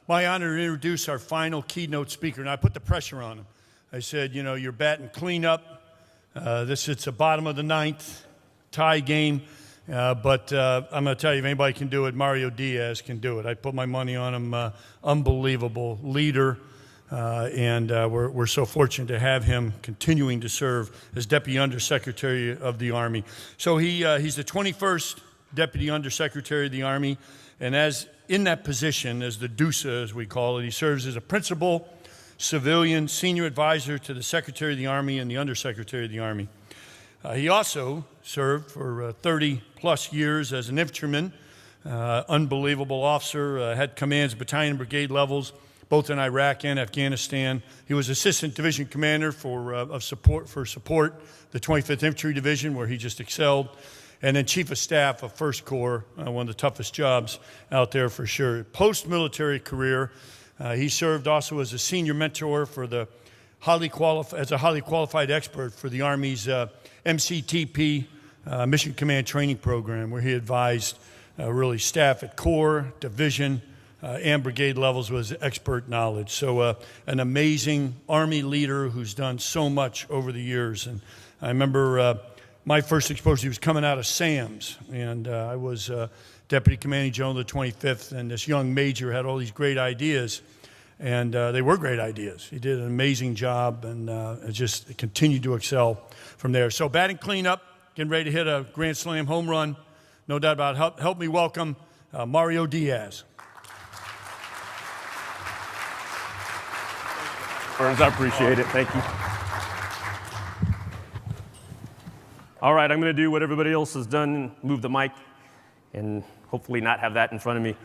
my honor to introduce our final keynote speaker, and I put the pressure on him. I said, you know, you're batting cleanup. It's a bottom of the ninth tie game, but I'm going to tell you, if anybody can do it, Mario Diaz can do it. I put my money on him. Unbelievable leader, and we're so fortunate to have him continuing to serve as Deputy Undersecretary of the Army. So he's the 21st Deputy Undersecretary of the Army, and as in that position, as the DUSA, as we call it, he serves as a principal civilian senior advisor to the Secretary of the Army and the Undersecretary of the Army. He also served for 30-plus years as an infantryman, unbelievable officer, had commands, battalion, and brigade levels, both in Iraq and Afghanistan. He was Assistant Division Commander for support, the 25th Infantry Division, where he just excelled, and then Chief of Staff of First Corps, one of the toughest jobs out there for sure. Post-military career, he served also as a senior mentor for the highly qualified expert for the Army's MCTP, Mission Command Training Program, where he advised really staff at Corps, Division, and brigade levels with his expert knowledge. So an amazing Army leader who's done so much over the years. And I remember my first exposure, he was coming out of SAMS, and I was Deputy Commanding General of the 25th, and this young major had all these great ideas, and they were great ideas. He did an amazing job, and just continued to excel from there. So batting cleanup, getting ready to hit a grand slam home run, no doubt about it. Help me welcome Mario Diaz. Burns, I appreciate it. Thank you. All right, I'm going to do what everybody else has done, move the mic, and hopefully not have that in front of me.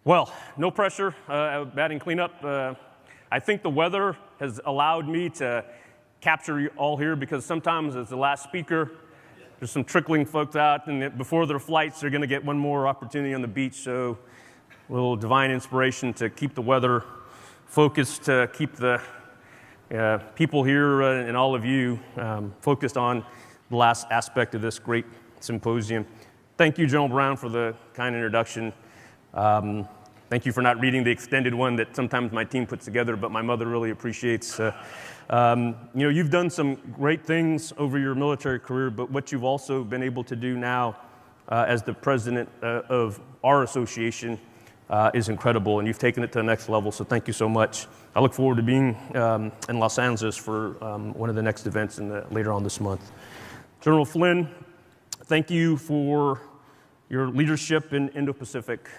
Well, no pressure, batting cleanup. I think the weather has allowed me to capture you all here, because sometimes as the last speaker, there's some trickling folks out, and before their flights, they're going to get one more opportunity on the beach. So a little divine inspiration to keep the weather focused, to keep the people here and all of you focused on the last aspect of this great symposium. Thank you, General Brown, for the kind introduction. Thank you for not reading the extended one that sometimes my team puts together, but my mother really appreciates. You've done some great things over your military career, but what you've also been able to do now as the president of our association is incredible, and you've taken it to the next level, so thank you so much. I look forward to being in Los Angeles for one of the next events later on this month. General Flynn, thank you for your leadership in Indo-Pacific,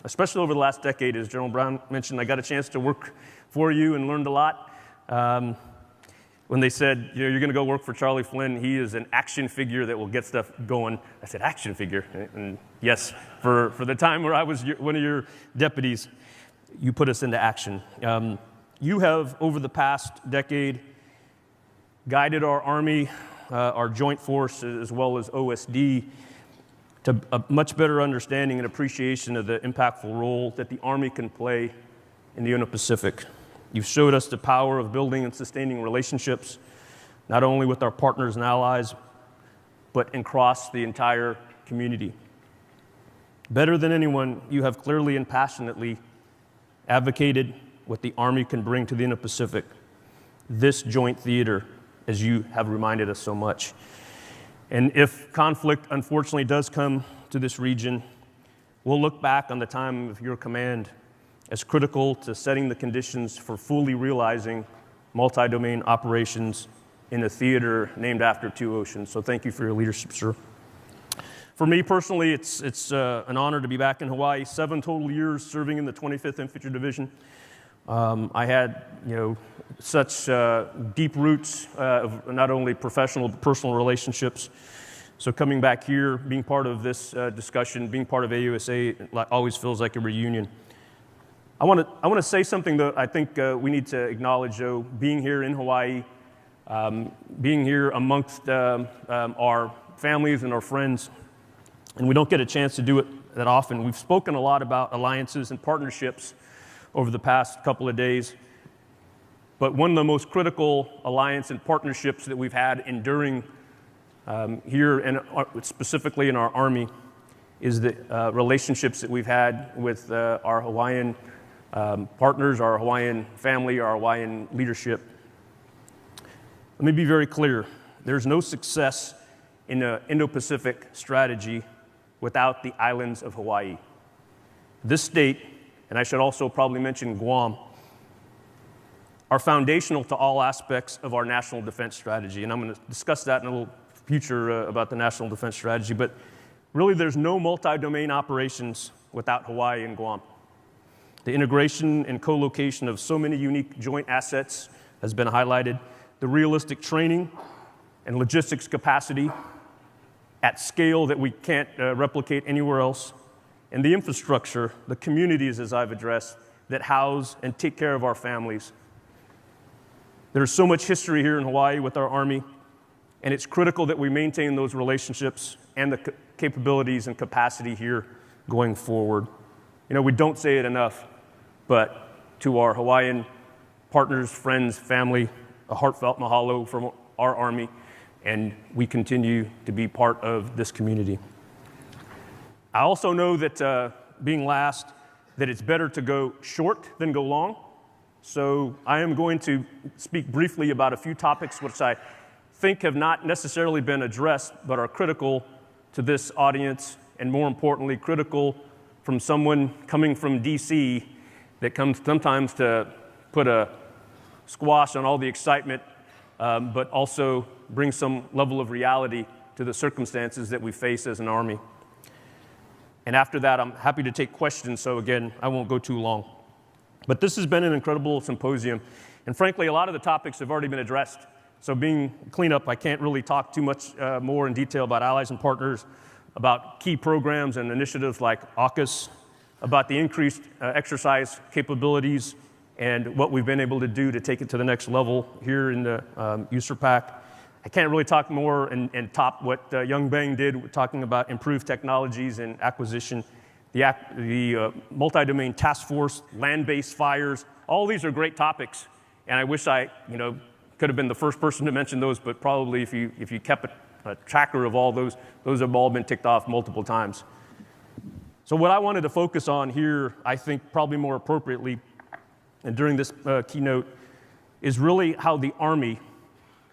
especially over the last decade. As General Brown mentioned, I got a chance to work for you and learned a lot. When they said, you're going to go work for Charlie Flynn, he is an action figure that will get stuff going. I said, action figure? And yes, for the time where I was one of your deputies, you put us into action. You have, over the past decade, guided our Army, our Joint Force, as well as OSD, to a much better understanding and appreciation of the impactful role that the Army can play in the Indo-Pacific. You've showed us the power of building and sustaining relationships, not only with our partners and allies, but across the entire community. Better than anyone, you have clearly and passionately advocated what the Army can bring to the Indo-Pacific, this joint theater, as you have reminded us so much. And if conflict, unfortunately, does come to this region, we'll look back on the time of your command as critical to setting the conditions for fully realizing multi-domain operations in a theater named after two oceans. So thank you for your leadership, sir. For me personally, it's an honor to be back in Hawaii. 7 total years serving in the 25th Infantry Division. I had, such deep roots of not only professional but personal relationships. So coming back here, being part of this discussion, being part of AUSA, always feels like a reunion. I want to say something that I think we need to acknowledge, though. Being here in Hawaii, being here amongst our families and our friends, and we don't get a chance to do it that often. We've spoken a lot about alliances and partnerships over the past couple of days, but one of the most critical alliance and partnerships that we've had enduring here, and specifically in our Army, is the relationships that we've had with our Hawaiian partners, our Hawaiian family, our Hawaiian leadership. Let me be very clear. There's no success in an Indo-Pacific strategy without the islands of Hawaii. This state, and I should also probably mention Guam, are foundational to all aspects of our national defense strategy. And I'm going to discuss that in a little future about the national defense strategy. But really, there's no multi-domain operations without Hawaii and Guam. The integration and co-location of so many unique joint assets has been highlighted. The realistic training and logistics capacity at scale that we can't replicate anywhere else. And the infrastructure, the communities, as I've addressed, that house and take care of our families. There's so much history here in Hawaii with our Army, and it's critical that we maintain those relationships and the capabilities and capacity here going forward. You know, we don't say it enough, but to our Hawaiian partners, friends, family, a heartfelt mahalo from our Army, and we continue to be part of this community. I also know that, being last, that it's better to go short than go long. So I am going to speak briefly about a few topics which I think have not necessarily been addressed, but are critical to this audience, and more importantly, critical from someone coming from DC that comes sometimes to put a squash on all the excitement, but also bring some level of reality to the circumstances that we face as an Army. And after that, I'm happy to take questions, so again, I won't go too long. But this has been an incredible symposium, and frankly, a lot of the topics have already been addressed. So being cleanup, I can't really talk too much more in detail about allies and partners, about key programs and initiatives like AUKUS, about the increased exercise capabilities and what we've been able to do to take it to the next level here in the USERPAC. I can't really talk more and top what Young Bang did, talking about improved technologies and acquisition, the multi-domain task force, land-based fires. All these are great topics, and I wish I, could have been the first person to mention those, but probably if you kept a tracker of all those have all been ticked off multiple times. So what I wanted to focus on here, I think probably more appropriately, and during this keynote, is really how the Army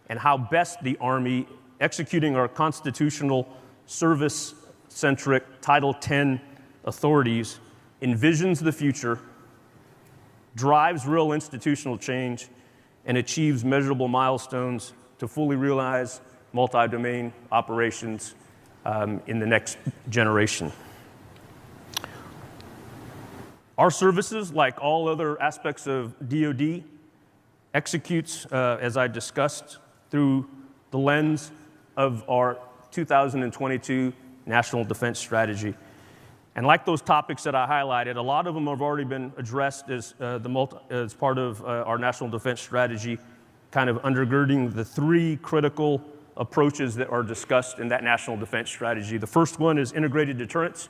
and how best the Army, executing our constitutional service-centric Title X authorities, envisions the future, drives real institutional change, and achieves measurable milestones to fully realize multi-domain operations in the next generation. Our services, like all other aspects of DoD, executes, as I discussed, through the lens of our 2022 National Defense Strategy. And like those topics that I highlighted, a lot of them have already been addressed as part of our National Defense Strategy, kind of undergirding the three critical approaches that are discussed in that National Defense Strategy. The first one is integrated deterrence,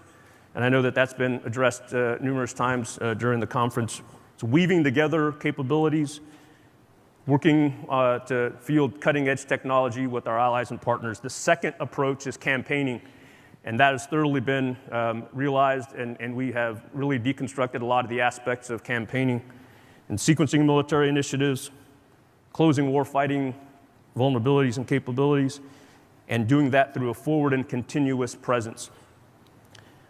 and I know that that's been addressed numerous times during the conference. It's weaving together capabilities, working to field cutting-edge technology with our allies and partners. The second approach is campaigning, and that has thoroughly been realized, and we have really deconstructed a lot of the aspects of campaigning and sequencing military initiatives, closing warfighting vulnerabilities and capabilities, and doing that through a forward and continuous presence.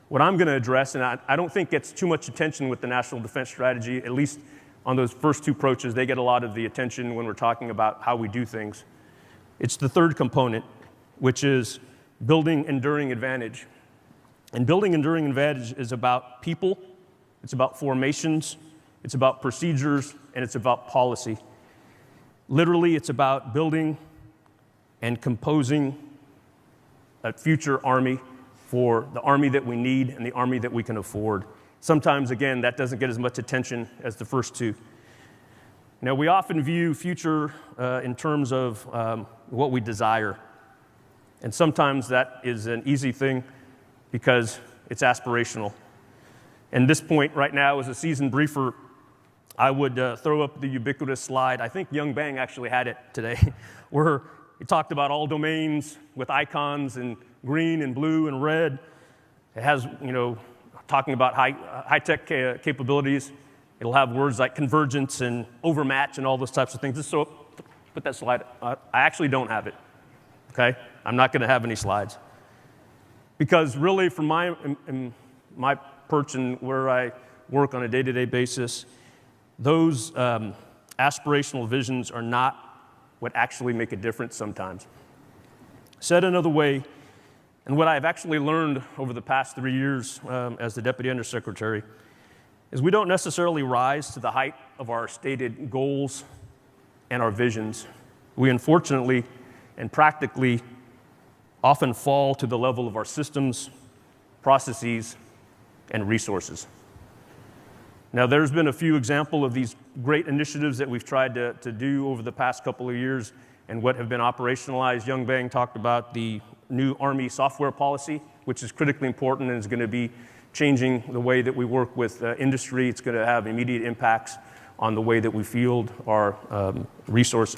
What I'm going to address, and I don't think gets too much attention with the National Defense Strategy, at least on those first two approaches, they get a lot of the attention when we're talking about how we do things. It's the third component, which is building enduring advantage. And building enduring advantage is about people, it's about formations, it's about procedures, and it's about policy. Literally, it's about building and composing a future Army for the Army that we need and the Army that we can afford. Sometimes, again, that doesn't get as much attention as the first two. Now, we often view future in terms of what we desire. And sometimes that is an easy thing because it's aspirational. And this point right now, as a seasoned briefer, I would throw up the ubiquitous slide. I think Young Bang actually had it today, where he talked about all domains with icons in green and blue and red. It has, talking about high-tech capabilities. It'll have words like convergence and overmatch and all those types of things. So put that slide. I actually don't have it, okay? I'm not going to have any slides. Because really, from my perch and where I work on a day-to-day basis, those aspirational visions are not what actually make a difference sometimes. Said another way, and what I've actually learned over the past 3 years as the Deputy Undersecretary, is we don't necessarily rise to the height of our stated goals and our visions. We unfortunately and practically often fall to the level of our systems, processes, and resources. Now, there's been a few examples of these great initiatives that we've tried to do over the past couple of years and what have been operationalized. Young Bang talked about the new Army software policy, which is critically important and is going to be changing the way that we work with industry. It's going to have immediate impacts on the way that we field our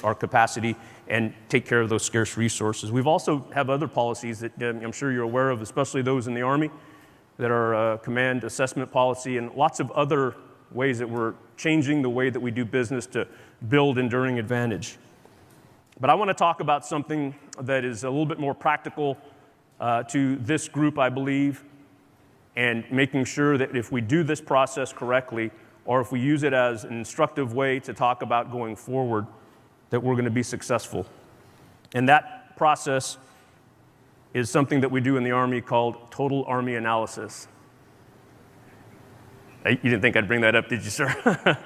our capacity, and take care of those scarce resources. We've also have other policies that I'm sure you're aware of, especially those in the Army, that are command assessment policy and lots of other ways that we're changing the way that we do business to build enduring advantage. But I want to talk about something that is a little bit more practical to this group, I believe, and making sure that if we do this process correctly, or if we use it as an instructive way to talk about going forward, that we're going to be successful. And that process is something that we do in the Army called total Army analysis. You didn't think I'd bring that up, did you, sir?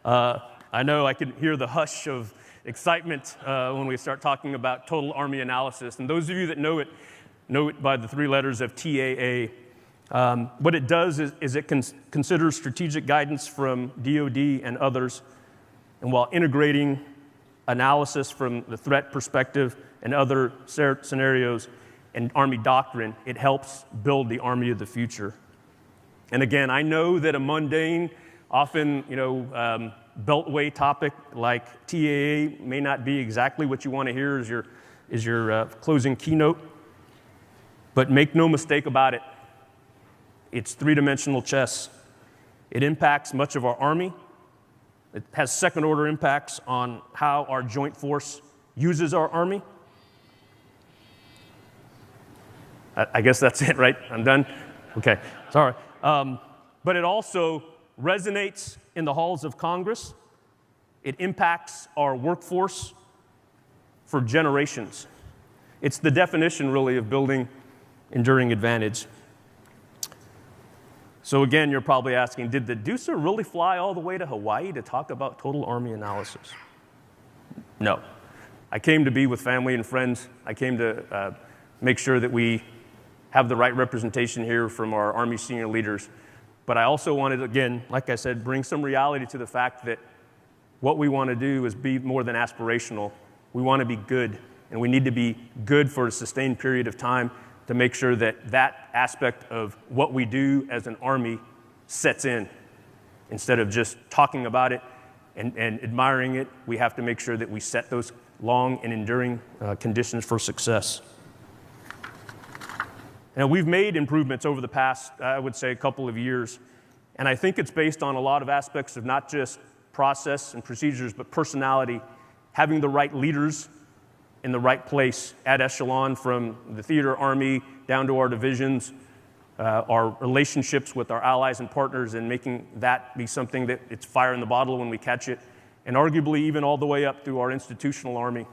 I know I can hear the hush of excitement when we start talking about total Army analysis. And those of you that know it by the 3 letters of TAA. What it does is it considers strategic guidance from DoD and others, and while integrating analysis from the threat perspective and other scenarios and Army doctrine, it helps build the Army of the future. And again, I know that a mundane, often beltway topic like TAA may not be exactly what you want to hear as your closing keynote, but make no mistake about it. It's 3-dimensional chess. It impacts much of our Army. It has second-order impacts on how our joint force uses our Army. I guess that's it, right? I'm done? Okay, sorry. But it also resonates in the halls of Congress. It impacts our workforce for generations. It's the definition, really, of building enduring advantage. So again, you're probably asking, did the Deucer really fly all the way to Hawaii to talk about total Army analysis? No. I came to be with family and friends. I came to make sure that we have the right representation here from our Army senior leaders. But I also wanted, again, like I said, bring some reality to the fact that what we want to do is be more than aspirational. We want to be good, and we need to be good for a sustained period of time to make sure that that aspect of what we do as an Army sets in. Instead of just talking about it and admiring it, we have to make sure that we set those long and enduring conditions for success. Now, we've made improvements over the past, I would say, a couple of years, and I think it's based on a lot of aspects of not just process and procedures, but personality, having the right leaders in the right place at echelon, from the theater Army down to our divisions, our relationships with our allies and partners, and making that be something that it's fire in the bottle when we catch it, and arguably even all the way up through our institutional Army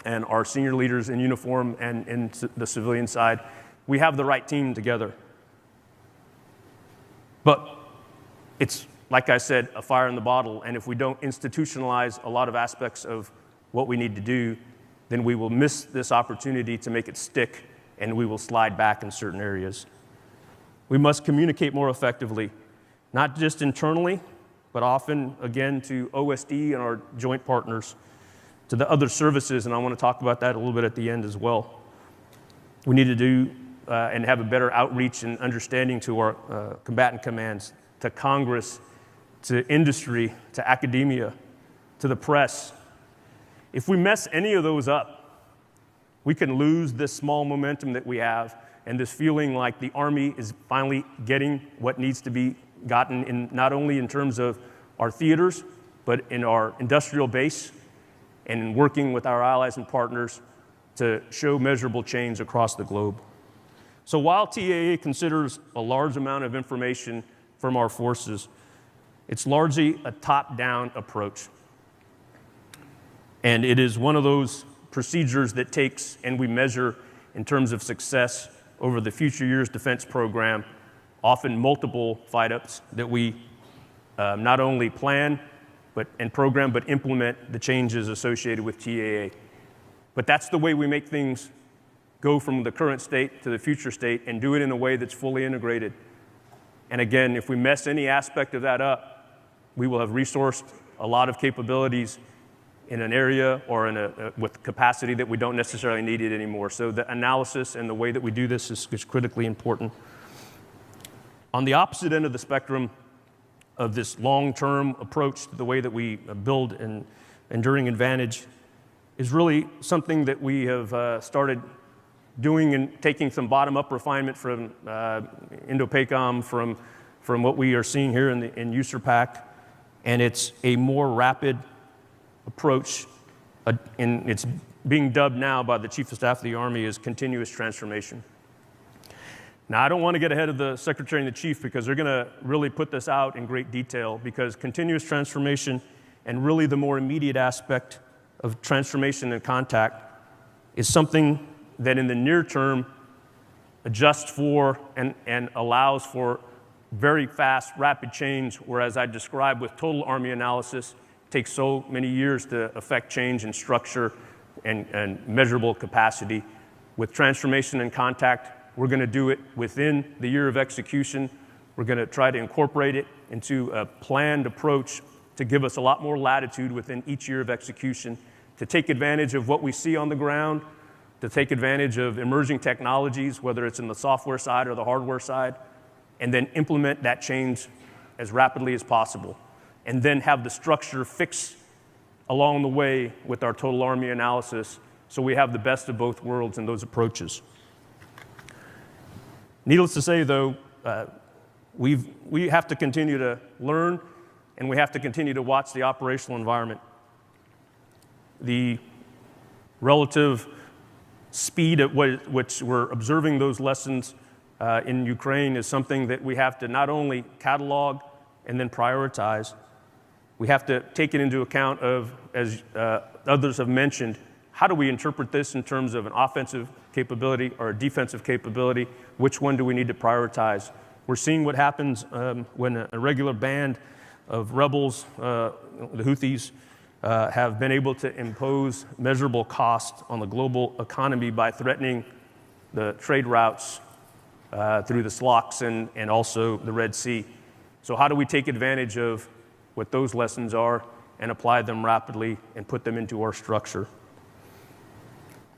and our senior leaders in uniform and in the civilian side. We have the right team together. But it's, like I said, a fire in the bottle, and if we don't institutionalize a lot of aspects of what we need to do, then we will miss this opportunity to make it stick, and we will slide back in certain areas. We must communicate more effectively, not just internally, but often, again, to OSD and our joint partners, to the other services, and I want to talk about that a little bit at the end as well. We need to do and have a better outreach and understanding to our combatant commands, to Congress, to industry, to academia, to the press. If we mess any of those up, we can lose this small momentum that we have and this feeling like the Army is finally getting what needs to be gotten, in not only in terms of our theaters, but in our industrial base and in working with our allies and partners to show measurable change across the globe. So while TAA considers a large amount of information from our forces, it's largely a top-down approach. And it is one of those procedures that takes and we measure in terms of success over the future years defense program, often multiple fight-ups that we not only plan and program, but implement the changes associated with TAA. But that's the way we make things go from the current state to the future state and do it in a way that's fully integrated. And again, if we mess any aspect of that up, we will have resourced a lot of capabilities in an area or with capacity that we don't necessarily need it anymore. So the analysis and the way that we do this is critically important. On the opposite end of the spectrum of this long-term approach to the way that we build an enduring advantage is really something that we have started doing and taking some bottom-up refinement from Indo-PACOM, from what we are seeing here in USERPAC, and it's a more rapid approach, and it's being dubbed now by the Chief of Staff of the Army as continuous transformation. Now, I don't want to get ahead of the Secretary and the Chief because they're going to really put this out in great detail, because continuous transformation and really the more immediate aspect of transformation and contact is something that in the near term adjusts for and allows for very fast, rapid change, whereas I described with total Army analysis, it takes so many years to affect change in structure and measurable capacity. With transformation and contact, we're going to do it within the year of execution. We're going to try to incorporate it into a planned approach to give us a lot more latitude within each year of execution, to take advantage of what we see on the ground, to take advantage of emerging technologies, whether it's in the software side or the hardware side, and then implement that change as rapidly as possible, and then have the structure fix along the way with our total Army analysis so we have the best of both worlds in those approaches. Needless to say, though, we have to continue to learn, and we have to continue to watch the operational environment. The relative speed at which we're observing those lessons in Ukraine is something that we have to not only catalog and then prioritize, we have to take it into account of, as others have mentioned, how do we interpret this in terms of an offensive capability or a defensive capability? Which one do we need to prioritize? We're seeing what happens when a regular band of rebels, the Houthis, have been able to impose measurable cost on the global economy by threatening the trade routes through the SLOCs and also the Red Sea. So how do we take advantage of what those lessons are and apply them rapidly and put them into our structure?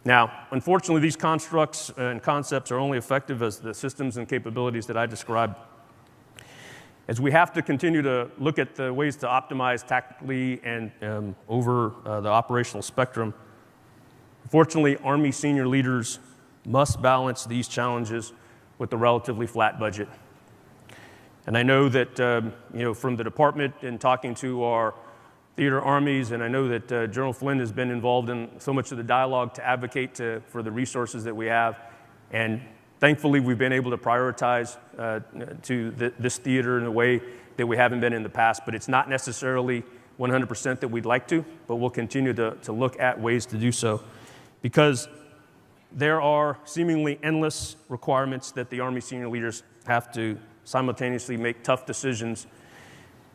Now, unfortunately, these constructs and concepts are only effective as the systems and capabilities that I described. As we have to continue to look at the ways to optimize tactically and over the operational spectrum, unfortunately, Army senior leaders must balance these challenges with a relatively flat budget. And I know that from the department and talking to our theater armies, and I know that General Flynn has been involved in so much of the dialogue to advocate for the resources that we have. And thankfully, we've been able to prioritize this theater in a way that we haven't been in the past, but it's not necessarily 100% that we'd like to, but we'll continue to look at ways to do so, because there are seemingly endless requirements that the Army senior leaders have to simultaneously make tough decisions,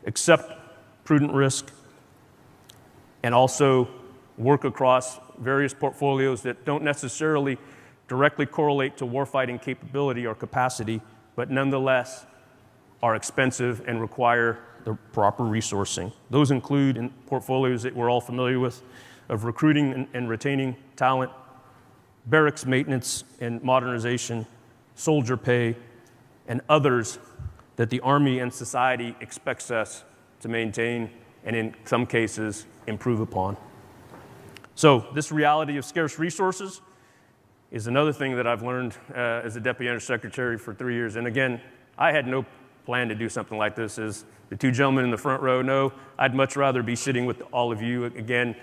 accept prudent risk, and also work across various portfolios that don't necessarily directly correlate to warfighting capability or capacity, but nonetheless are expensive and require the proper resourcing. Those include in portfolios that we're all familiar with of recruiting and retaining talent, barracks maintenance and modernization, soldier pay, and others that the Army and society expects us to maintain and in some cases improve upon. So this reality of scarce resources is another thing that I've learned as a Deputy Undersecretary for 3 years. And again, I had no plan to do something like this. As the two gentlemen in the front row know, I'd much rather be sitting with all of you, again,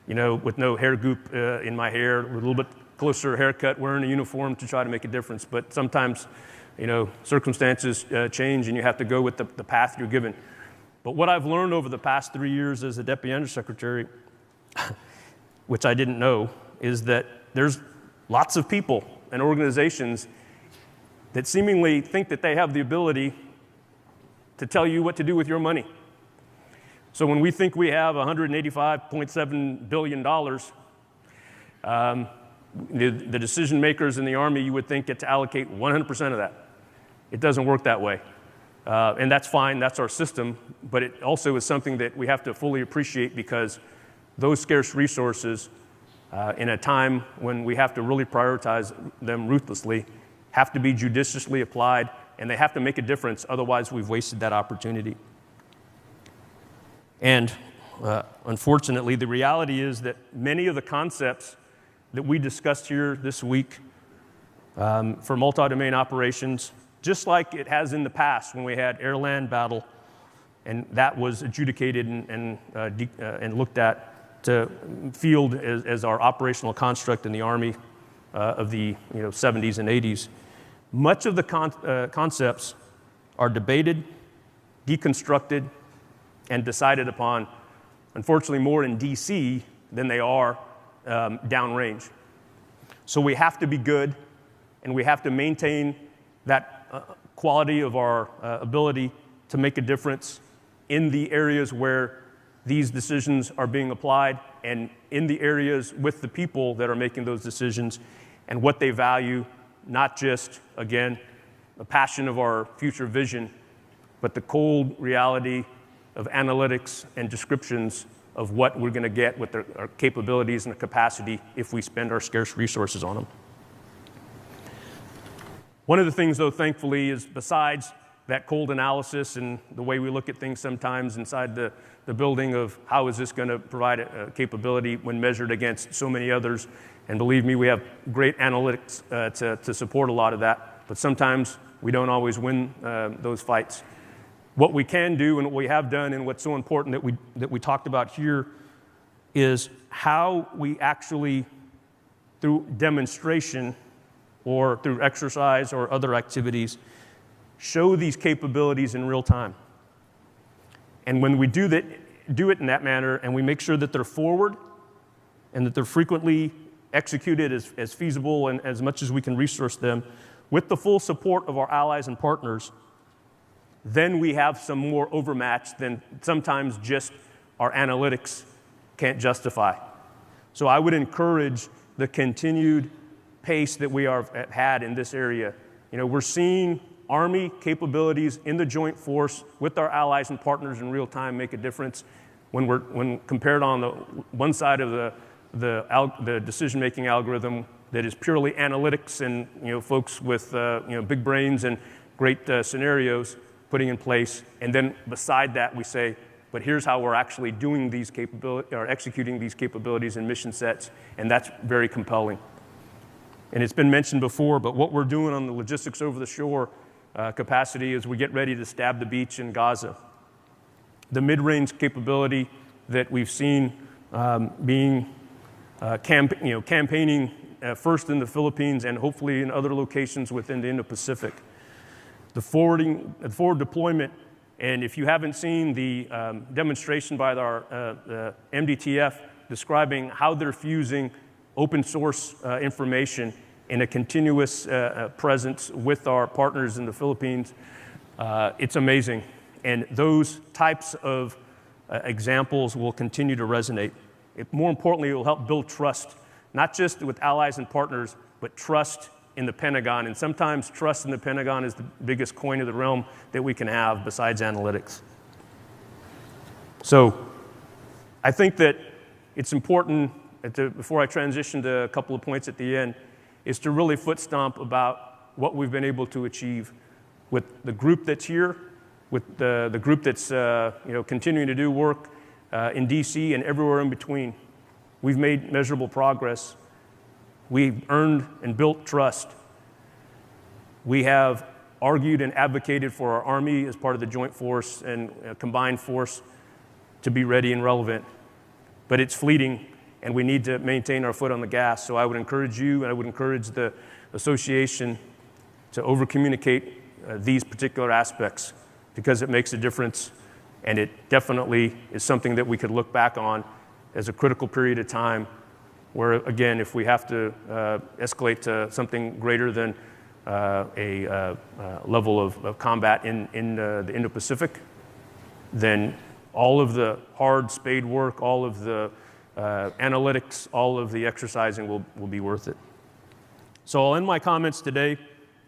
with no hair goop in my hair, with a little bit closer haircut, wearing a uniform to try to make a difference. But sometimes, circumstances change and you have to go with the path you're given. But what I've learned over the past 3 years as a Deputy Undersecretary, which I didn't know, is that there's lots of people and organizations that seemingly think that they have the ability to tell you what to do with your money. So when we think we have $185.7 billion, the decision makers in the Army, you would think, get to allocate 100% of that. It doesn't work that way. And that's fine, that's our system, but it also is something that we have to fully appreciate, because those scarce resources, in a time when we have to really prioritize them ruthlessly, have to be judiciously applied, and they have to make a difference, otherwise we've wasted that opportunity. And unfortunately, the reality is that many of the concepts that we discussed here this week for multi-domain operations, just like it has in the past when we had air-land battle, and that was adjudicated and looked at to field as our operational construct in the Army of the 70s and 80s. Much of the concepts are debated, deconstructed, and decided upon, unfortunately, more in DC than they are downrange. So we have to be good, and we have to maintain that quality of our ability to make a difference in the areas where these decisions are being applied, and in the areas with the people that are making those decisions and what they value, not just, again, the passion of our future vision, but the cold reality of analytics and descriptions of what we're going to get with our capabilities and the capacity if we spend our scarce resources on them. One of the things, though, thankfully, is besides that cold analysis and the way we look at things sometimes inside the building of how is this going to provide a capability when measured against so many others, and believe me, we have great analytics to support a lot of that, but sometimes we don't always win those fights. What we can do and what we have done, and what's so important that we talked about here, is how we actually, through demonstration or through exercise or other activities, show these capabilities in real time. And when we do it in that manner, and we make sure that they're forward and that they're frequently executed as feasible and as much as we can resource them, with the full support of our allies and partners, then we have some more overmatch than sometimes just our analytics can't justify. So I would encourage the continued pace that we have had in this area. We're seeing Army capabilities in the joint force with our allies and partners in real time make a difference. When compared on the one side of the decision-making algorithm that is purely analytics and folks with big brains and great scenarios putting in place, and then beside that we say, but here's how we're actually doing these capabilities or executing these capabilities in mission sets, and that's very compelling. And it's been mentioned before, but what we're doing on the logistics over the shore capacity as we get ready to stab the beach in Gaza. The mid-range capability that we've seen being campaigning first in the Philippines and hopefully in other locations within the Indo-Pacific. The forward deployment, and if you haven't seen the demonstration by our MDTF describing how they're fusing open source information in a continuous presence with our partners in the Philippines, it's amazing. And those types of examples will continue to resonate. More importantly, it will help build trust, not just with allies and partners, but trust in the Pentagon. And sometimes trust in the Pentagon is the biggest coin of the realm that we can have besides analytics. So I think that it's important, before I transition to a couple of points at the end, is to really foot stomp about what we've been able to achieve with the group that's here, with the group that's continuing to do work in DC and everywhere in between. We've made measurable progress. We've earned and built trust. We have argued and advocated for our Army as part of the joint force and combined force to be ready and relevant. But it's fleeting, and we need to maintain our foot on the gas. So I would encourage you, and I would encourage the association to over-communicate these particular aspects, because it makes a difference, and it definitely is something that we could look back on as a critical period of time where, again, if we have to escalate to something greater than a level of combat in the Indo-Pacific, then all of the hard spade work, all of the analytics, all of the exercising will be worth it. So I'll end my comments today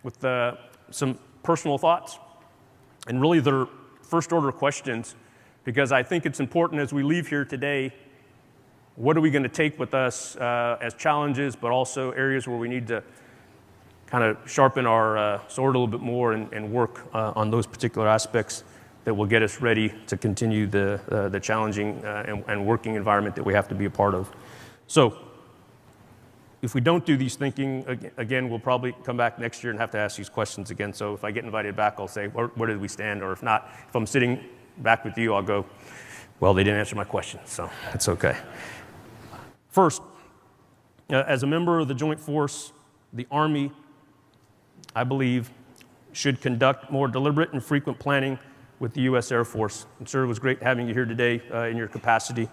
with some personal thoughts, and really they're first order questions, because I think it's important as we leave here today, what are we going to take with us as challenges, but also areas where we need to kind of sharpen our sword a little bit more and work on those particular aspects that will get us ready to continue the challenging and working environment that we have to be a part of. So if we don't do these thinking, again, we'll probably come back next year and have to ask these questions again. So if I get invited back, I'll say, where did we stand? Or if not, if I'm sitting back with you, I'll go, well, they didn't answer my question, so it's okay. First, as a member of the Joint Force, the Army, I believe, should conduct more deliberate and frequent planning with the U.S. Air Force. And sir, it was great having you here today in your capacity.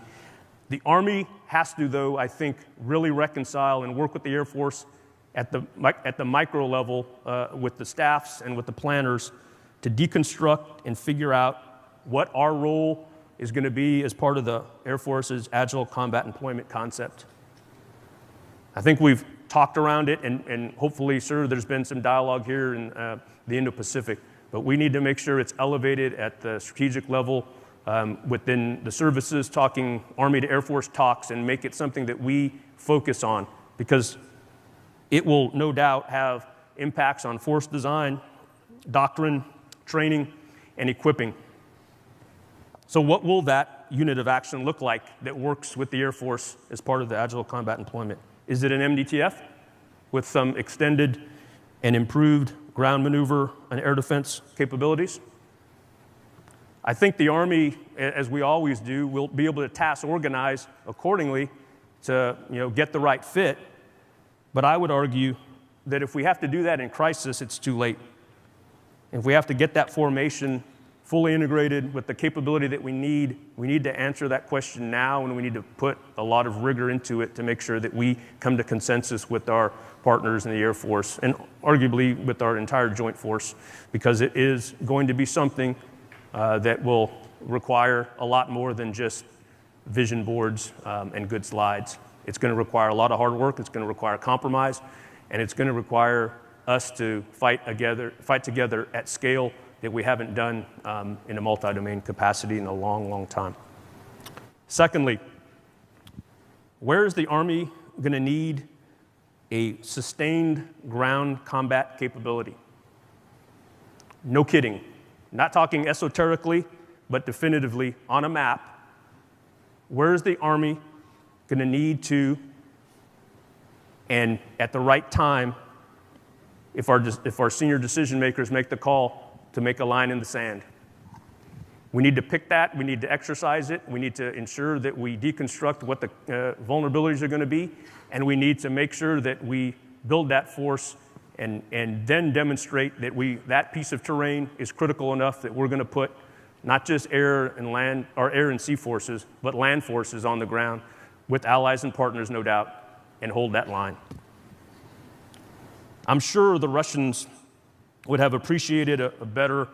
The Army has to, though, I think, really reconcile and work with the Air Force at the micro level with the staffs and with the planners to deconstruct and figure out what our role is going to be as part of the Air Force's Agile Combat Employment concept. I think we've talked around it, and hopefully, sir, there's been some dialogue here in the Indo-Pacific, but we need to make sure it's elevated at the strategic level within the services, talking Army to Air Force talks, and make it something that we focus on, because it will no doubt have impacts on force design, doctrine, training, and equipping. So what will that unit of action look like that works with the Air Force as part of the Agile Combat Employment? Is it an MDTF with some extended and improved ground maneuver and air defense capabilities? I think the Army, as we always do, will be able to task organize accordingly to get the right fit. But I would argue that if we have to do that in crisis, it's too late. If we have to get that formation fully integrated with the capability that we need to answer that question now, and we need to put a lot of rigor into it to make sure that we come to consensus with our partners in the Air Force, and arguably with our entire joint force, because it is going to be something that will require a lot more than just vision boards and good slides. It's going to require a lot of hard work, it's going to require compromise, and it's going to require us to fight together at scale that we haven't done in a multi-domain capacity in a long, long time. Secondly, where is the Army going to need a sustained ground combat capability? No kidding. Not talking esoterically, but definitively on a map. Where is the Army going to need to, and at the right time, if our senior decision makers make the call, to make a line in the sand? We need to pick that, we need to exercise it, we need to ensure that we deconstruct what the vulnerabilities are going to be, and we need to make sure that we build that force and then demonstrate that that piece of terrain is critical enough that we're going to put not just air and land, or air and sea forces, but land forces on the ground with allies and partners, no doubt, and hold that line. I'm sure the Russians would have appreciated a better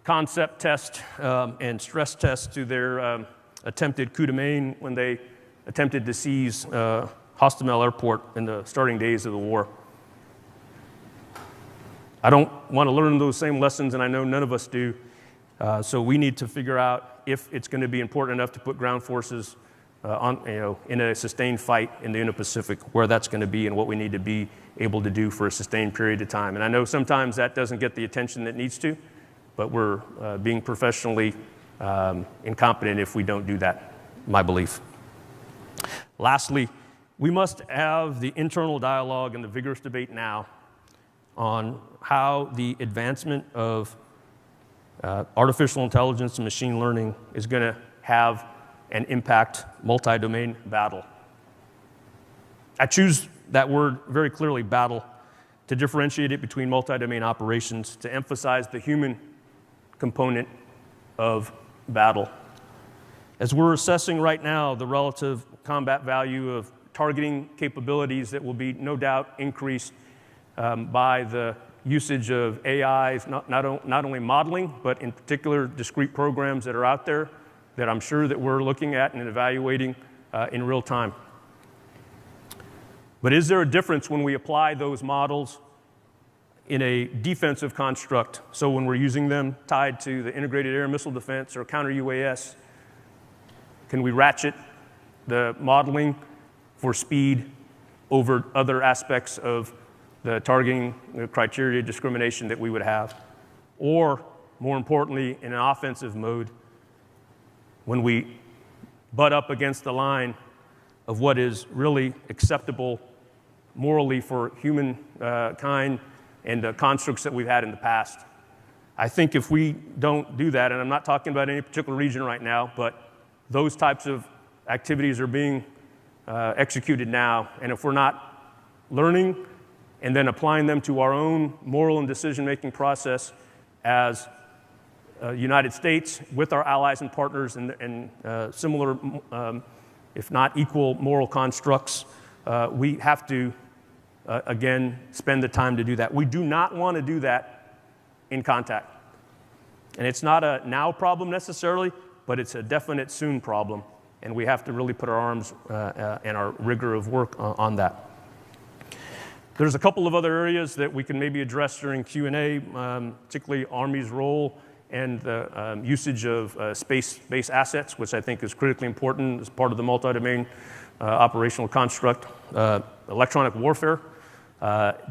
concept test and stress test to their attempted coup de main when they attempted to seize Hostomel Airport in the starting days of the war. I don't want to learn those same lessons, and I know none of us do. So we need to figure out if it's going to be important enough to put ground forces in a sustained fight in the Indo-Pacific, where that's going to be and what we need to be able to do for a sustained period of time. And I know sometimes that doesn't get the attention that needs to, but we're being professionally incompetent if we don't do that, my belief. Lastly, We must have the internal dialogue and the vigorous debate now on how the advancement of artificial intelligence and machine learning is going to have and impact multi-domain battle. I choose that word very clearly, battle, to differentiate it between multi-domain operations, to emphasize the human component of battle. As we're assessing right now the relative combat value of targeting capabilities that will be no doubt increased by the usage of AIs, not only modeling, but in particular discrete programs that are out there that I'm sure that we're looking at and evaluating in real time. But is there a difference when we apply those models in a defensive construct? So when we're using them tied to the integrated air missile defense or counter UAS, can we ratchet the modeling for speed over other aspects of the targeting criteria discrimination that we would have? Or, more importantly, in an offensive mode, when we butt up against the line of what is really acceptable morally for humankind and the constructs that we've had in the past. I think if we don't do that, and I'm not talking about any particular region right now, but those types of activities are being executed now, and if we're not learning and then applying them to our own moral and decision-making process as United States with our allies and partners and similar, if not equal, moral constructs, we have to, again, spend the time to do that. We do not want to do that in contact. And it's not a now problem necessarily, but it's a definite soon problem. And we have to really put our arms and our rigor of work on that. There's a couple of other areas that we can maybe address during Q&A, particularly Army's role and the usage of space-based assets, which I think is critically important as part of the multi-domain operational construct. Electronic warfare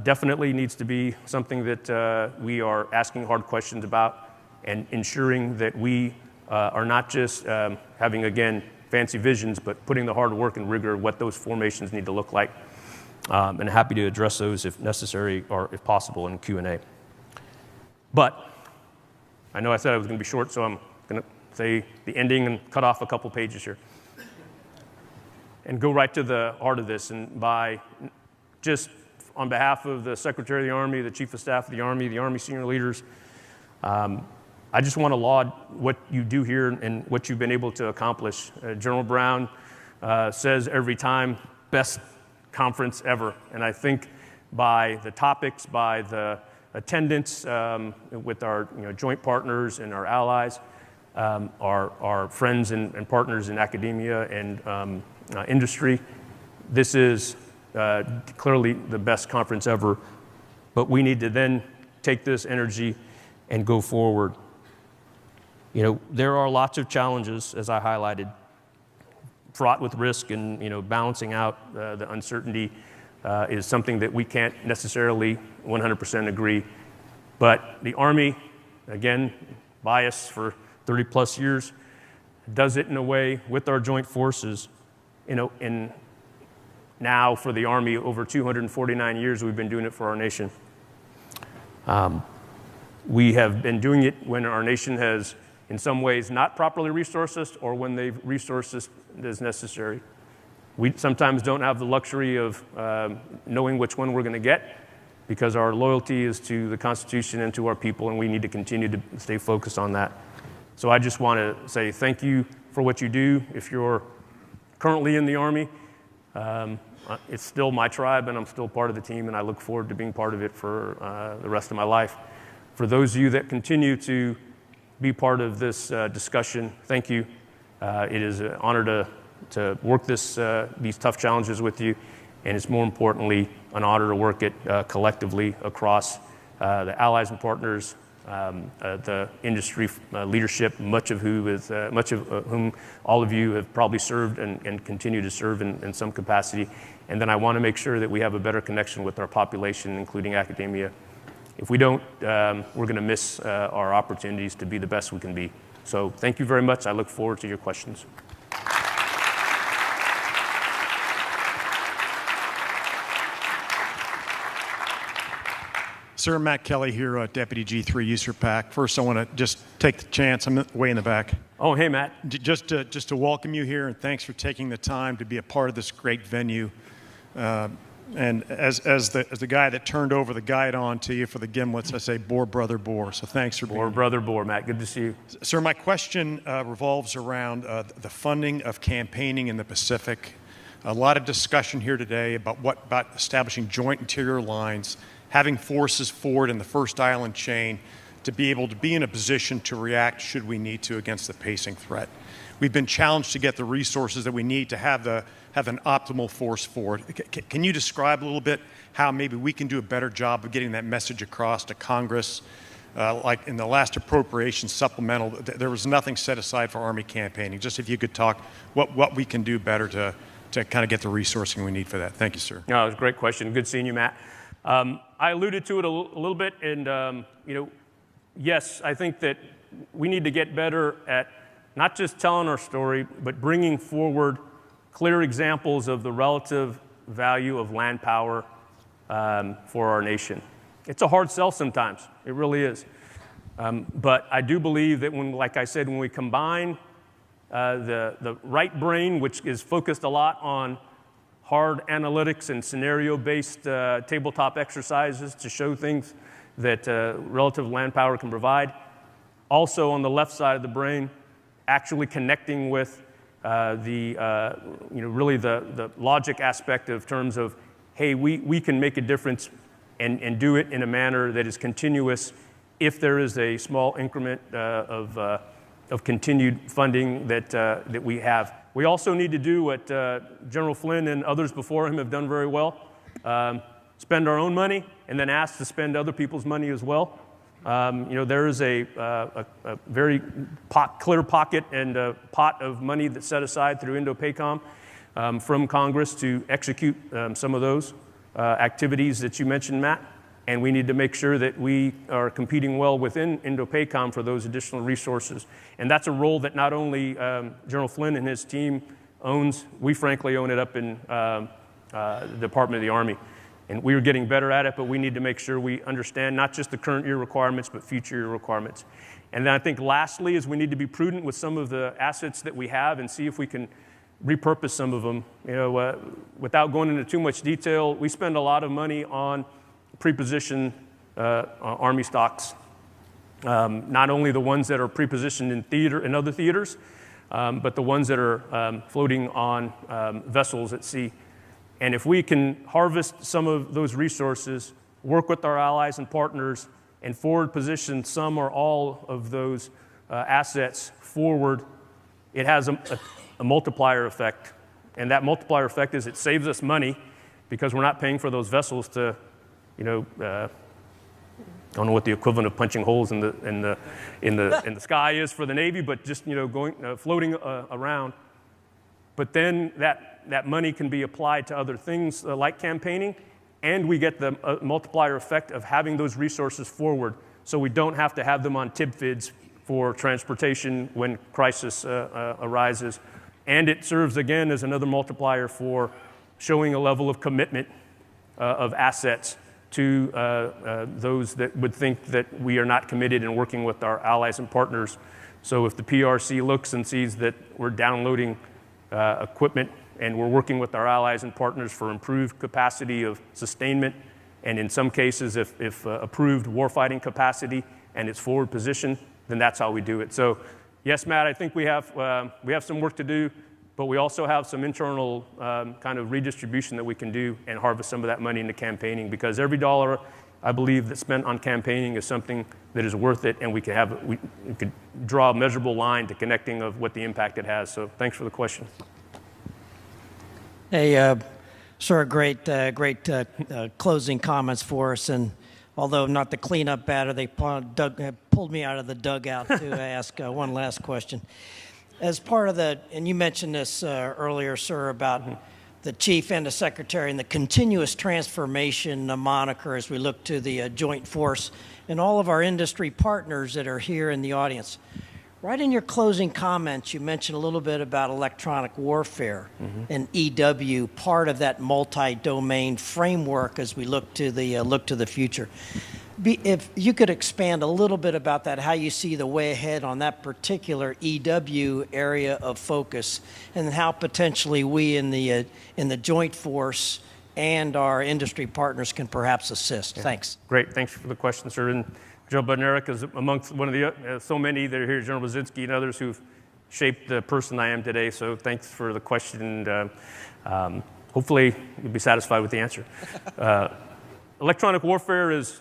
definitely needs to be something that we are asking hard questions about and ensuring that we are not just having, again, fancy visions, but putting the hard work and rigor of what those formations need to look like. And happy to address those if necessary or if possible in Q&A. But I know I said I was going to be short, so I'm going to say the ending and cut off a couple pages here. And go right to the heart of this. And by just on behalf of the Secretary of the Army, the Chief of Staff of the Army senior leaders, I just want to laud what you do here and what you've been able to accomplish. General Brown says every time, best conference ever. And I think by the topics, by the attendance with our joint partners and our allies, our friends and partners in academia and industry, this is clearly the best conference ever. But we need to then take this energy and go forward. There are lots of challenges, as I highlighted, fraught with risk, and balancing out the uncertainty is something that we can't necessarily 100% agree. But the Army, again, bias for 30 plus years, does it in a way with our joint forces. In now for the Army, over 249 years we've been doing it for our nation. We have been doing it when our nation has in some ways not properly resourced us or when they've resourced us as necessary. We sometimes don't have the luxury of knowing which one we're going to get because our loyalty is to the Constitution and to our people, and we need to continue to stay focused on that. So I just want to say thank you for what you do. If you're currently in the Army, it's still my tribe, and I'm still part of the team, and I look forward to being part of it for the rest of my life. For those of you that continue to be part of this discussion, thank you. It is an honor to work these tough challenges with you, and it's more importantly an honor to work it collectively across the allies and partners, the industry leadership, much of whom all of you have probably served and continue to serve in some capacity. And then I want to make sure that we have a better connection with our population, including academia. If we don't, we're going to miss our opportunities to be the best we can be. So thank you very much. I look forward to your questions. Sir, Matt Kelly here, Deputy G3 USERPAC. First, I want to just take the chance. I'm way in the back. Oh, hey, Matt. Just to welcome you here, and thanks for taking the time to be a part of this great venue. And as the guy that turned over the guide on to you for the gimlets, I say, bore, brother, bore. So thanks for being here. Bore, brother, bore, Matt. Good to see you. Sir, my question revolves around the funding of campaigning in the Pacific. A lot of discussion here today about establishing joint interior lines, having forces forward in the first island chain to be able to be in a position to react should we need to against the pacing threat. We've been challenged to get the resources that we need to have an optimal force forward. Can you describe a little bit how maybe we can do a better job of getting that message across to Congress? Like in the last appropriation supplemental, there was nothing set aside for Army campaigning. Just if you could talk what we can do better to kind of get the resourcing we need for that. Thank you, sir. No, it was a great question. Good seeing you, Matt. I alluded to it a little bit, and yes, I think that we need to get better at not just telling our story, but bringing forward clear examples of the relative value of land power for our nation. It's a hard sell sometimes. It really is. But I do believe that like I said, when we combine the right brain, which is focused a lot on hard analytics and scenario-based tabletop exercises to show things that relative land power can provide. Also on the left side of the brain, actually connecting with really the logic aspect of terms of, hey, we can make a difference and do it in a manner that is continuous if there is a small increment of continued funding that we have. We also need to do what General Flynn and others before him have done very well, spend our own money and then ask to spend other people's money as well. There is a very clear pocket and a pot of money that's set aside through Indo-PACOM from Congress to execute some of those activities that you mentioned, Matt. And we need to make sure that we are competing well within Indo-PACOM for those additional resources. And that's a role that not only General Flynn and his team owns, we frankly own it up in the Department of the Army. And we are getting better at it, but we need to make sure we understand not just the current year requirements, but future year requirements. And then I think lastly is we need to be prudent with some of the assets that we have and see if we can repurpose some of them. Without going into too much detail, we spend a lot of money on pre-positioned Army stocks. Not only the ones that are pre-positioned in other theaters, but the ones that are floating on vessels at sea. And if we can harvest some of those resources, work with our allies and partners, and forward position some or all of those assets forward, it has a multiplier effect. And that multiplier effect is it saves us money because we're not paying for those vessels to, I don't know what the equivalent of punching holes in the sky is for the Navy, but just floating around. But then that money can be applied to other things like campaigning, and we get the multiplier effect of having those resources forward, so we don't have to have them on TIBFIDs for transportation when crisis arises. And it serves again as another multiplier for showing a level of commitment of assets to those that would think that we are not committed in working with our allies and partners. So if the PRC looks and sees that we're downloading equipment and we're working with our allies and partners for improved capacity of sustainment, and in some cases, if approved warfighting capacity and it's forward position, then that's how we do it. So yes, Matt, I think we have some work to do, but we also have some internal kind of redistribution that we can do and harvest some of that money into campaigning, because every dollar, I believe, that's spent on campaigning is something that is worth it, and we could draw a measurable line to connecting of what the impact it has. So thanks for the question. Hey, sir, great closing comments for us. And although not the cleanup batter, they pulled me out of the dugout to ask one last question. As part of and you mentioned this earlier, sir, about the chief and the secretary and the continuous transformation moniker as we look to the joint force and all of our industry partners that are here in the audience. Right in your closing comments, you mentioned a little bit about electronic warfare and EW, part of that multi-domain framework as we look to the future. If you could expand a little bit about that, how you see the way ahead on that particular EW area of focus, and how potentially we in the joint force and our industry partners can perhaps assist. Yeah. Thanks. Great, thanks for the question, sir. And Joe Budnerick is amongst one of the so many that are here, General Brzezinski and others who've shaped the person I am today. So thanks for the question, and hopefully you'll be satisfied with the answer. Electronic warfare is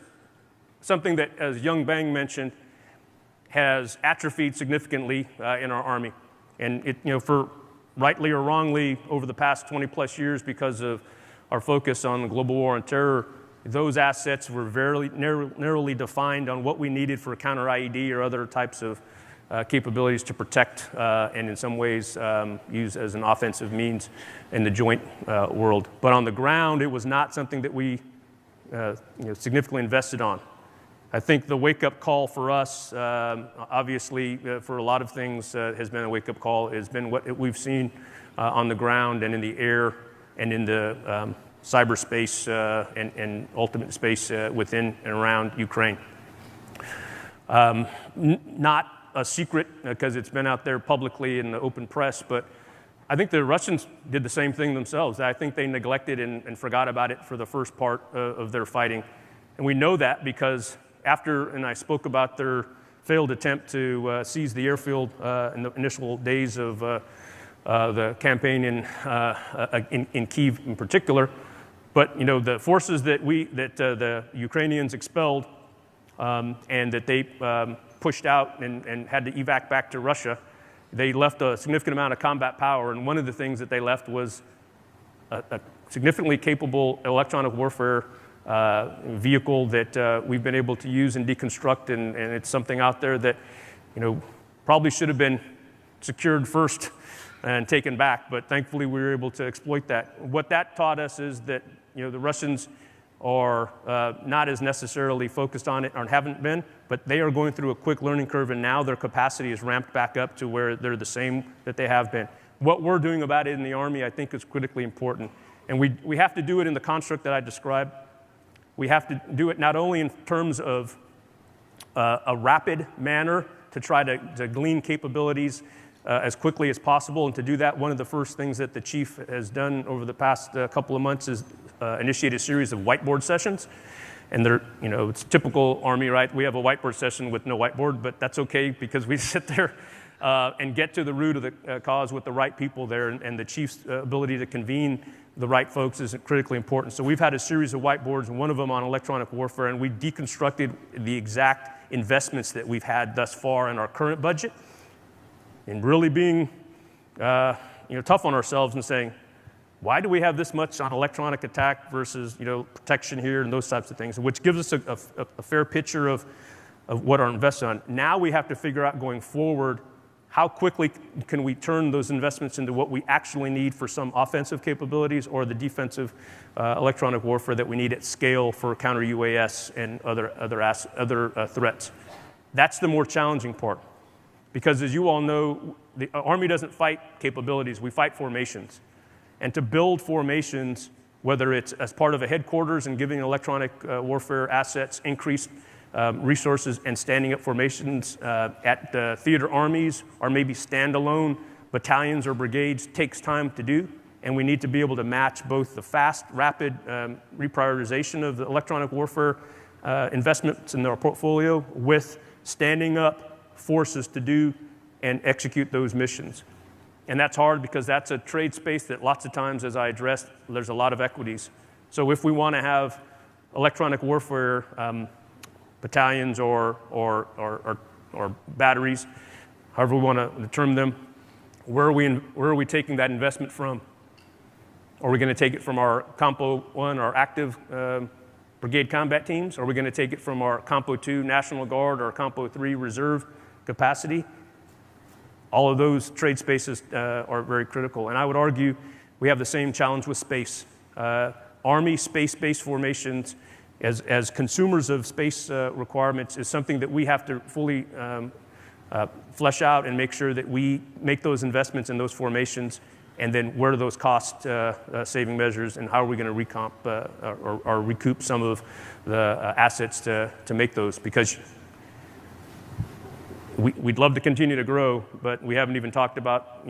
something that, as Young Bang mentioned, has atrophied significantly in our Army. And it, for rightly or wrongly, over the past 20 plus years, because of our focus on the global war on terror, those assets were very narrowly defined on what we needed for counter IED or other types of capabilities to protect and in some ways use as an offensive means in the joint world. But on the ground, it was not something that we significantly invested on. I think the wake-up call for us, obviously, for a lot of things has been a wake-up call, has been what we've seen on the ground and in the air and in the cyberspace and ultimate space within and around Ukraine. Not a secret, because it's been out there publicly in the open press, but I think the Russians did the same thing themselves. I think they neglected and forgot about it for the first part of their fighting. And we know that because after, and I spoke about their failed attempt to seize the airfield in the initial days of the campaign in Kyiv in particular, but the forces that the Ukrainians expelled and that they pushed out and had to evac back to Russia, they left a significant amount of combat power, and one of the things that they left was a significantly capable electronic warfare vehicle that we've been able to use and deconstruct, and it's something out there that probably should have been secured first and taken back, but thankfully we were able to exploit that. What that taught us is that the Russians are not as necessarily focused on it, or haven't been, but they are going through a quick learning curve, and now their capacity is ramped back up to where they're the same that they have been. What we're doing about it in the Army, I think, is critically important, and we have to do it in the construct that I described. We have to do it not only in terms of a rapid manner to try to glean capabilities as quickly as possible, and to do that, one of the first things that the chief has done over the past couple of months is initiate a series of whiteboard sessions. And they're, it's typical Army, right? We have a whiteboard session with no whiteboard, but that's okay because we sit there and get to the root of the cause with the right people there, and the chief's ability to convene the right folks is critically important. So we've had a series of whiteboards, and one of them on electronic warfare, and we deconstructed the exact investments that we've had thus far in our current budget, and really being tough on ourselves and saying, why do we have this much on electronic attack versus protection here and those types of things, which gives us a fair picture of what our investment on. Now we have to figure out going forward, how quickly can we turn those investments into what we actually need for some offensive capabilities or the defensive electronic warfare that we need at scale for counter UAS and other threats. That's the more challenging part, because as you all know, the Army doesn't fight capabilities, we fight formations. And to build formations, whether it's as part of a headquarters and giving electronic warfare assets increased resources and standing up formations at theater armies or maybe standalone battalions or brigades, takes time to do. And we need to be able to match both the fast, rapid reprioritization of the electronic warfare investments in our portfolio with standing up forces to do and execute those missions. And that's hard because that's a trade space that lots of times, as I addressed, there's a lot of equities. So if we want to have electronic warfare battalions or batteries, however we want to term them, where are we taking that investment from? Are we going to take it from our Compo 1, our active brigade combat teams? Are we going to take it from our Compo 2 National Guard or Compo 3 reserve capacity? All of those trade spaces are very critical. And I would argue we have the same challenge with space. Army space-based formations as consumers of space requirements is something that we have to fully flesh out and make sure that we make those investments in those formations and then where are those cost saving measures, and how are we going to recomp or recoup some of the assets to make those? Because we'd love to continue to grow, but we haven't even talked about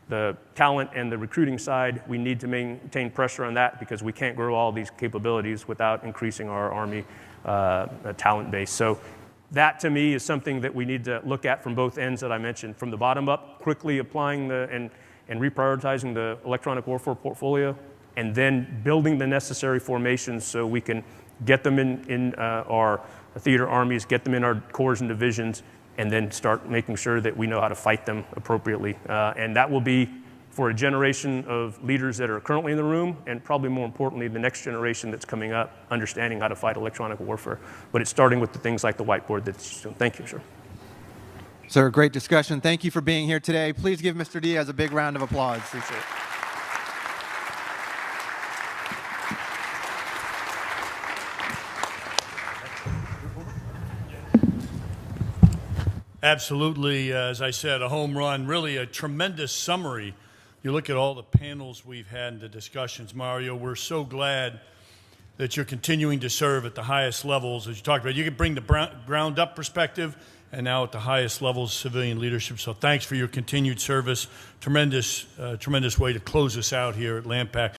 the talent and the recruiting side. We need to maintain pressure on that because we can't grow all these capabilities without increasing our Army talent base. So that, to me, is something that we need to look at from both ends that I mentioned. From the bottom up, quickly applying and reprioritizing the electronic warfare portfolio, and then building the necessary formations so we can get them in our theater armies, get them in our corps and divisions, and then start making sure that we know how to fight them appropriately. And that will be for a generation of leaders that are currently in the room, and probably more importantly, the next generation that's coming up, understanding how to fight electronic warfare. But it's starting with the things like the whiteboard that's, thank you, sir. Sir, great discussion. Thank you for being here today. Please give Mr. Diaz a big round of applause. Appreciate it. Absolutely, as I said, a home run, really a tremendous summary. You look at all the panels we've had and the discussions, Mario, we're so glad that you're continuing to serve at the highest levels. As you talked about, you can bring the ground-up perspective, and now at the highest levels of civilian leadership. So thanks for your continued service. Tremendous way to close us out here at LAMPAC.